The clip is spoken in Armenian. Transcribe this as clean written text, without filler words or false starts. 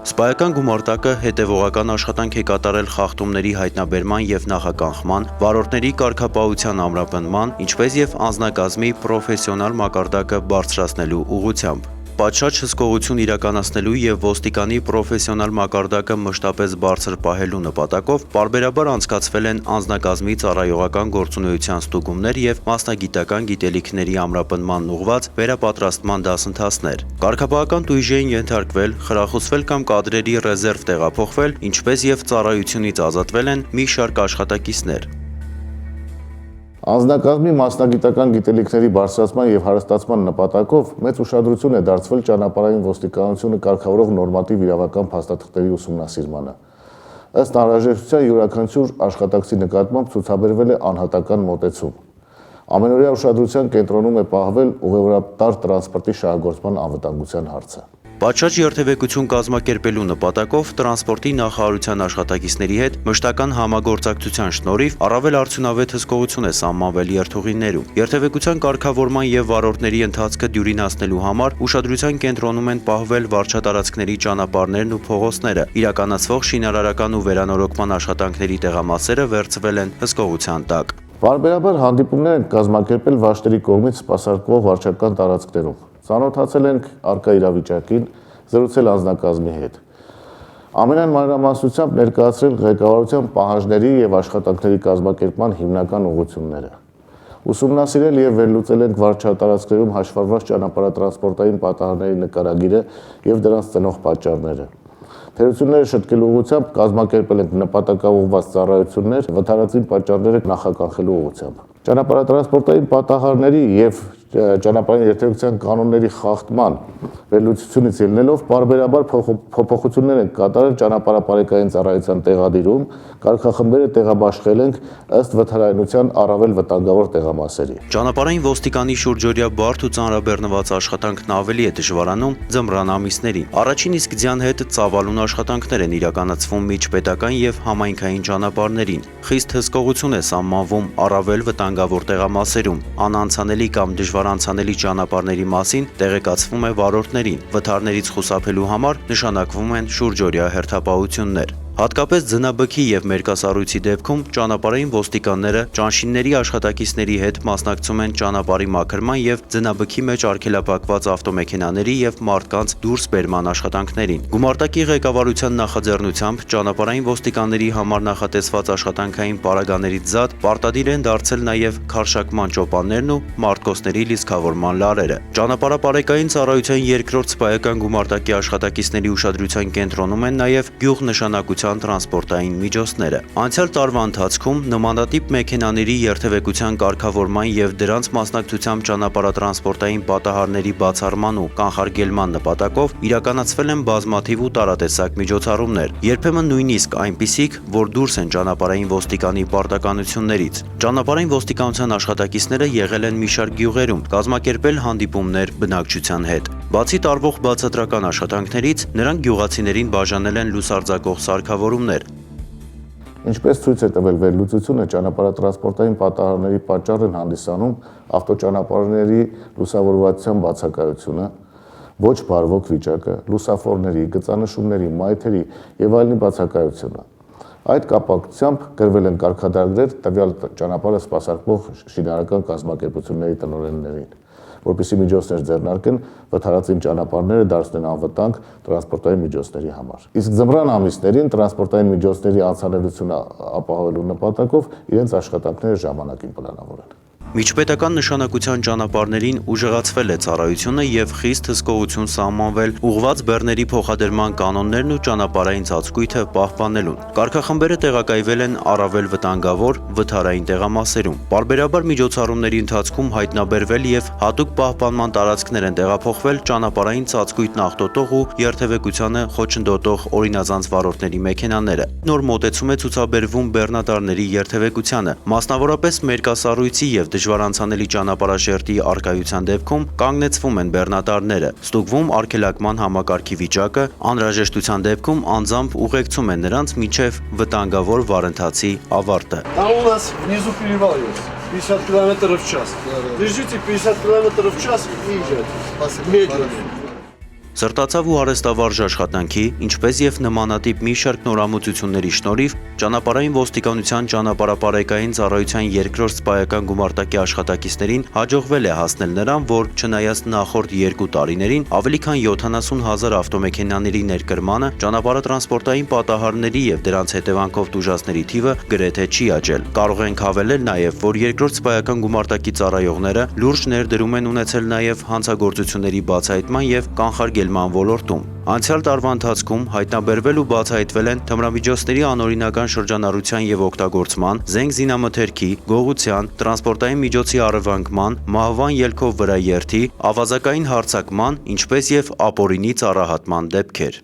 Սպայական գումարտակը հետևողական աշխատանք է կատարել խախտումների հայտնաբերման և նախականխման, վարորդների կարգապահության ամրապնդման, ինչպես և անձնակազմի պրոֆեսիոնալ մակարդակը բարձրացնելու ուղղությամբ։ Պատշաճ հսկողություն իրականացնելու և ոստիկանի պրոֆեսիոնալ մակարդակը մշտապես բարձր պահելու նպատակով պարբերաբար անցկացվել են անձնակազմի ծառայողական գործունեության ստուգումներ և մասնագիտական գիտելիքների ամրապնդման ուղղված վերապատրաստման դասընթացներ։ Կարգապահական տույժի են ենթարկվել, խրախուսվել կամ կադրերի ռեզերվ տեղափոխվել, ինչպես և ծառայությունից ազատվել են մի շարք աշխատակիցներ։ Անձնակազմի մասնագիտական գիտելիքների բարձրացման և հարստացման նպատակով մեծ ուշադրություն է դարձվել ճանապարհային ոստիկանությունը կարգավորող նորմատիվ իրավական փաստաթղթերի ուսումնասիրմանը։ Ըստ անհրաժեշտության յուրաքանչյուր աշխատակցի նկատմամբ ցուցաբերվել է անհատական մոտեցում։ Ամենօրյա ուշադրության կենտրոնում է պահվել ուղևորատար տրանսպորտի շահագործման անվտանգության հարցը։ Պատշաճ երթևեկություն կազմակերպելու նպատակով տրանսպորտի նախարարության աշխատակիցների հետ մշտական համագործակցության շնորհիվ առավել արդյունավետ հսկողություն է սահմանվել երթուղիներում։ Երթևեկության կարգավորման և վարորդների ընթացքը դյուրինացնելու համար ուշադրության կենտրոնում են պահվել վարչատարածքների ճանապարհներն ու փողոցները, իրականացվող շինարարական ու վերանորոգման աշխատանքների տեղամասերը վերցվել են հսկողության տակ։ Պարբերաբար հանդիպումներ են կազմակերպել վարչների կողմից սպասարկվող վարչական տարածքներում։ Ծանոթացել ենք առկա իրավիճակին, զրուցել անձնակազմի հետ։ Ամենայն մանրամասնությամբ ներկայացրել ղեկավարության պահանջների և աշխատանքների կազմակերպման հիմնական ուղղությունները։ Ուսումնասիրել և վերլուծել ենք վարչատարածքներում հաշվառված ճանապարհատրանսպորտային պատահարների նկարագիրը և դրանց ծնող պատճառները։ Թերությունները շտկելու ուղղությամբ կազմակերպել ենք նպատակաուղղված ծառայություններ վթարածին պատճառները նախականխելու ուղղությամբ։ Ճանապարհատրանսպորտային պատահարների և ճանապարհային երթևեկության կանոնների խախտման վերլուծությունից ելնելով պարբերաբար փոփոխություններ են կատարել ճանապարհապարեկային ծառայության տեղադիրում, կարգախմբերը տեղաբաշխել ենք ըստ վթարայնության առավել վտանգավոր տեղամասերի։ Ճանապարհային ոստիկանի շուրջօրյա բարդ ու ծանրաբեռնված աշխատանքն ավելի է դժվարանում ձմռան ամիսներին։ Առաջին իսկ ձյան հետ ծավալուն աշխատանքներ են իրականացվում միջպետական և համայնքային ճանապարհներին։ Խիստ հսկողություն է սահմանվում առավել վտանգավոր տեղամասերում։ Անանցանելի կամ դժվար անցանելի ճանապարհների մասին տեղեկացվում է վարորդներին։ Վթարներից խուսափելու համար նշանակվում են շուրջօրյա հերթապահություններ։ Հատկապես ձնաբքի և մերկասառույցի դեպքում ճանապարհային ոստիկանները ճանշինների աշխատակիցների հետ մասնակցում են ճանապարհի մաքրման և ձնաբքի մեջ արգելափակված ավտոմեքենաների և մարդկանց դուրսբերման աշխատանքներին։ Գումարտակի ղեկավարության նախաձեռնությամբ ճանապարհային ոստիկանների համար նախատեսված աշխատանքային պարագաներից զատ պարտադիր են դարձել նաև քարշակման ճոպաններն ու մարտկոցների լիցքավորման լարերը։ Ճանապարհապարեկային ծառայության երկրորդ սպայական գումարտակի աշխատակիցների ուշադրության կենտրոնում են նաև գյուղնշանակության տրանսպորտային միջոցները։ Անցյալ տարվա ընթացքում նմանատիպ մեքենաների երթևեկության կարգավորման և դրանց մասնակցությամբ ճանապարհատրանսպորտային պատահարների բացառման ու կանխարգելման նպատակով իրականացվել են բազմաթիվ ու տարատեսակ միջոցառումներ, երբեմն նույնիսկ այնպիսիք, որ դուրս են ճանապարհային ոստիկանի պարտականություններից։ Ճանապարհային ոստիկանության աշխատակիցները եղել են մի շարք գյուղերում, կազմակերպել հանդիպումներ բնակչության հետ։ Բացի տարվող բացատրական աշխատանքներից, նրանք գյուղացիներին բաժանել են լուսարձակող սարքավորումներ։ Ինչպես ցույց է տվել վերլուծությունը, ճանապարհատրանսպորտային պատահարների պատճառ են հանդիսանում ավտոճանապարհների լուսավորվածության բացակայությունը, ոչ բարվոք վիճակը, լուսաֆորների, գծանշումների, մայթերի և այլնի բացակայությունը։ Այդ կապակցությամբ գրվել են կարգադրագրեր տվյալ ճանապարհը սպասարկող շինարարական կազմակերպությունների տնօրեններին, որպեսզի միջոցներ ձեռնարկեն վթարածին ճանապարհները դարձնեն անվտանգ տրանսպորտային միջոցների համար։ Իսկ ձմռան ամիսներին տրանսպորտային միջոցների անցանելությունը ապահովելու նպատակով իրենց աշխատանքները ժամանակին պլանավորել։ Միջպետական նշանակության ճանապարհներին ուժեղացվել է ծառայությունը և խիստ հսկողություն սահմանվել ուղղված բեռների փոխադրման կանոններն ու ճանապարհային ցածկույթը պահպանելուն։ Կարգախմբերը տեղակայվել են առավել վտանգավոր վթարային տեղամասերում։ Պարբերաբար միջոցառումների ընթացքում հայտնաբերվել և հատուկ պահպանման տարածքներ են տեղափոխվել ճանապարհային ծածկույթն աղտոտող ու երթևեկությանը խոչընդոտող օրինազանց վարորդների մեքենաները։ Նոր մոտեցում է ցուցաբերվում բեռնատարների երթևեկությանը, մասնավորապես մերկասառույցի և դժվար անցանելի ճանապարհաշերտի առկայության դեպքում կանգնեցվում են բեռնատարները, ստուգվում արգելակման համակարգի վիճակը, անհրաժեշտության դեպքում անձամբ ուղեկցում են նրանց մինչև վտանգավոր վարընթացի ավարտը։ Там у нас внизу перевал есть. 50 км в час. Держите 50 км в час и езжайте. Медленно. Սրտացավ ու արհեստավարժ աշխատանքի, ինչպես եւ նմանատիպ մի շարք նորամուծությունների շնորհիվ ճանապարհային ոստիկանության ճանապարհապարեկային ծառայության երկրորդ սպայական գումարտակի աշխատակիցներին հաջողվել է հասնել նրան, որ չնայած նախորդ 2 տարիներին ավելի քան 70,000 ավտոմեքենաների ներկրմանը ճանապարհատրանսպորտային պատահարների եւ դրանց հետևանքով տուժածների թիվը գրեթե չի աճել։ Կարող ենք հավելել նաեւ, որ երկրորդ սպայական գումարտակի ծառայողները լուրջ ներդրում են ունեցել նաեւ հանցագործությունների բացահայտման եւ կանխարգելման ոլորտում։ Անցյալ տարվա ընթացքում հայտնաբերվել ու բացահայտվել են թմրամիջոցների անօրինական շրջանառության եւ օգտագործման, զենք զինամթերքի, գողության, տրանսպորտային միջոցի առևանգման, մահվան ելքով վրա երթի, ավազակային հարձակման, ինչպես եւ ապօրինի ծառահատման դեպքեր։